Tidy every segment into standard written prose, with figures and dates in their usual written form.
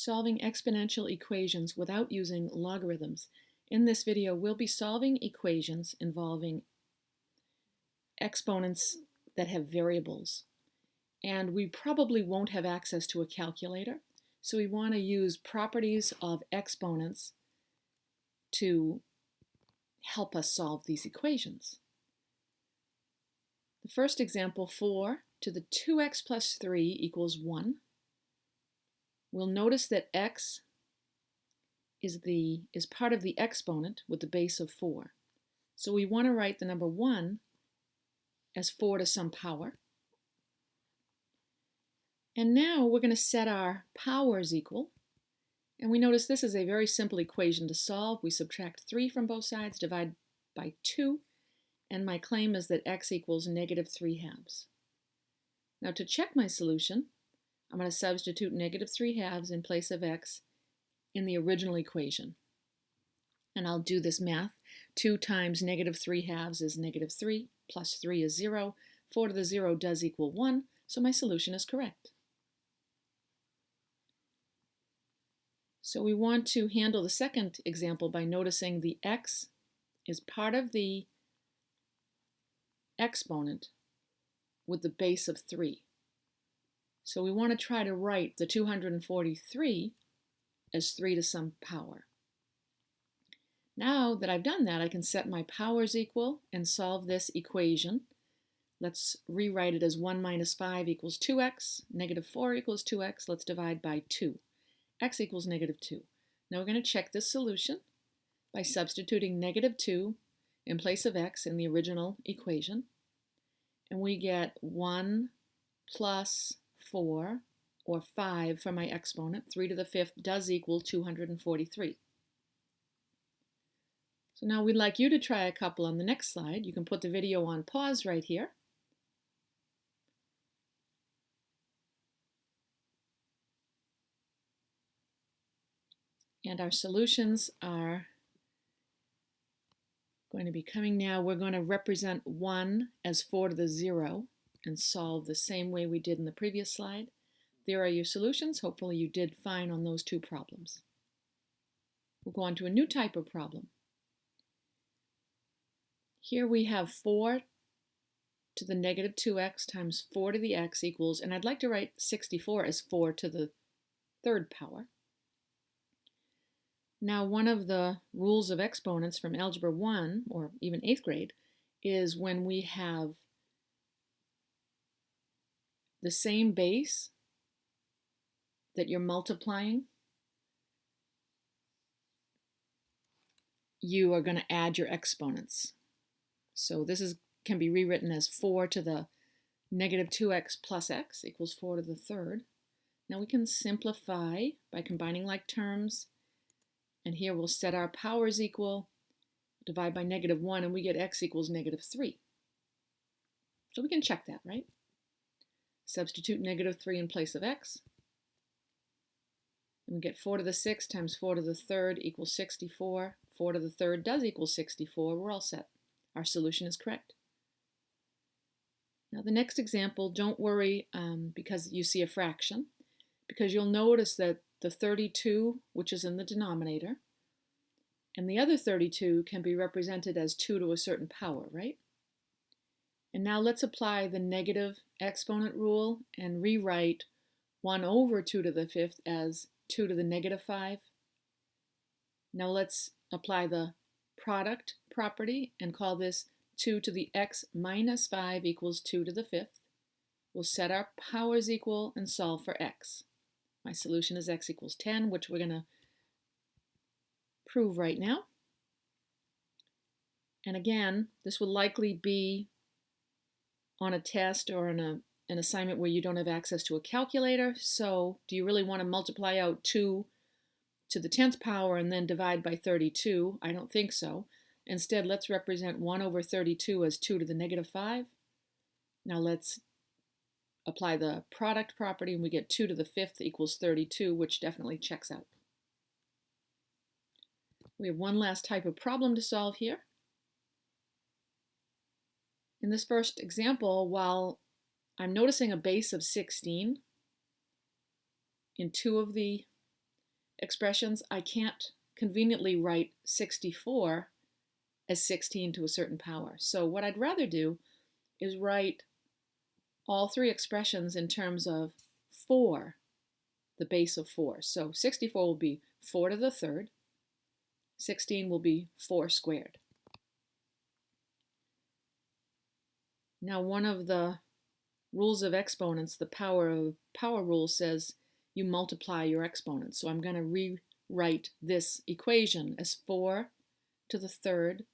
Solving exponential equations without using logarithms. In this video, we'll be solving equations involving exponents that have variables. And we probably won't have access to a calculator, so we want to use properties of exponents to help us solve these equations. The first example, 4 to the 2x plus 3 equals 1. We'll notice that x is part of the exponent with the base of 4. So we want to write the number 1 as 4 to some power. And now we're going to set our powers equal. And we notice this is a very simple equation to solve. We subtract 3 from both sides, divide by 2, and my claim is that x equals -3/2. Now to check my solution, I'm going to substitute -3/2 in place of x in the original equation. And I'll do this math. 2 times -3/2 is -3, plus 3 is 0. 4 to the 0 does equal 1, so my solution is correct. So we want to handle the second example by noticing the x is part of the exponent with the base of 3. So we want to try to write the 243 as 3 to some power. Now that I've done that, I can set my powers equal and solve this equation. Let's rewrite it as 1 minus 5 equals 2x, -4 equals 2x. Let's divide by 2. X equals -2. Now we're going to check this solution by substituting -2 in place of x in the original equation. And we get 1 plus 4, or 5 for my exponent. 3 to the 5th does equal 243. So now we'd like you to try a couple on the next slide. You can put the video on pause right here. And our solutions are going to be coming now. We're going to represent 1 as 4 to the 0 and solve the same way we did in the previous slide. There are your solutions. Hopefully you did fine on those two problems. We'll go on to a new type of problem. Here we have 4 to the -2x times 4 to the x equals, and I'd like to write 64 as 4 to the 3rd power. Now, one of the rules of exponents from Algebra 1, or even 8th grade, is when we have the same base that you're multiplying, you are going to add your exponents. So this can be rewritten as 4 to the -2x plus x equals 4 to the 3rd. Now we can simplify by combining like terms. And here we'll set our powers equal, divide by -1, and we get x equals -3. So we can check that, right? Substitute -3 in place of x. And we get 4 to the 6th times 4 to the 3rd equals 64. 4 to the 3rd does equal 64. We're all set. Our solution is correct. Now the next example, don't worry because you see a fraction, because you'll notice that the 32, which is in the denominator, and the other 32 can be represented as 2 to a certain power, right? And now let's apply the negative exponent rule and rewrite 1 over 2 to the 5th as 2 to the -5. Now let's apply the product property and call this 2 to the x minus 5 equals 2 to the 5th. We'll set our powers equal and solve for x. My solution is x equals 10, which we're going to prove right now. And again, this will likely be on a test or in an assignment where you don't have access to a calculator. So do you really want to multiply out 2 to the 10th power and then divide by 32? I don't think so. Instead, let's represent 1 over 32 as 2 to the -5. Now let's apply the product property and we get 2 to the 5th equals 32, which definitely checks out. We have one last type of problem to solve here. In this first example, while I'm noticing a base of 16 in two of the expressions, I can't conveniently write 64 as 16 to a certain power. So what I'd rather do is write all three expressions in terms of 4, the base of 4. So 64 will be 4 to the third. 16 will be 4 squared. Now, one of the rules of exponents, the power rule, says you multiply your exponents. So I'm going to rewrite this equation as 4 to the third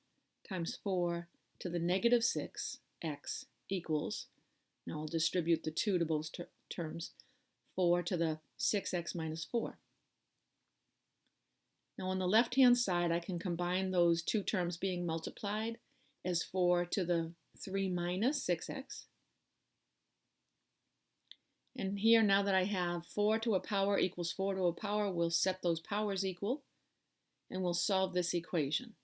times 4 to the negative 6x equals, now I'll distribute the 2 to both terms, 4 to the 6x minus 4. Now on the left-hand side, I can combine those two terms being multiplied as 4 to the 3 minus 6x. And here, now that I have 4 to a power equals 4 to a power, we'll set those powers equal, and we'll solve this equation.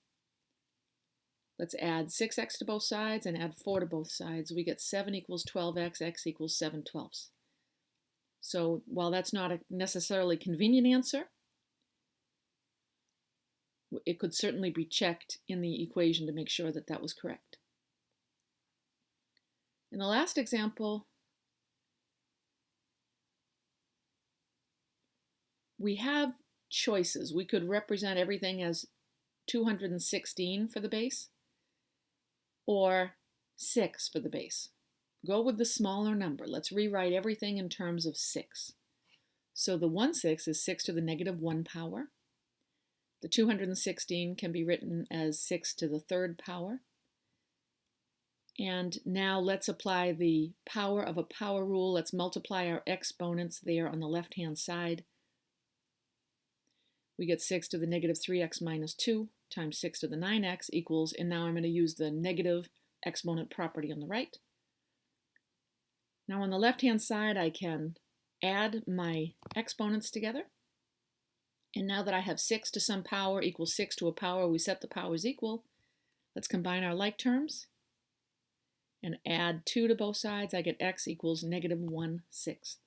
Let's add 6x to both sides and add 4 to both sides. We get 7 equals 12x, x equals 7/12. So while that's not a necessarily convenient answer, it could certainly be checked in the equation to make sure that that was correct. In the last example, we have choices. We could represent everything as 216 for the base, or 6 for the base. Go with the smaller number. Let's rewrite everything in terms of 6. So the 1/6 is 6 to the negative 1 power. The 216 can be written as 6 to the third power. And now let's apply the power of a power rule. Let's multiply our exponents there on the left-hand side. We get 6 to the negative 3x minus 2 times 6 to the 9x equals, and now I'm going to use the negative exponent property on the right. Now on the left-hand side, I can add my exponents together. And now that I have 6 to some power equals 6 to a power, we set the powers equal. Let's combine our like terms and add 2 to both sides. I get x equals negative 1/6.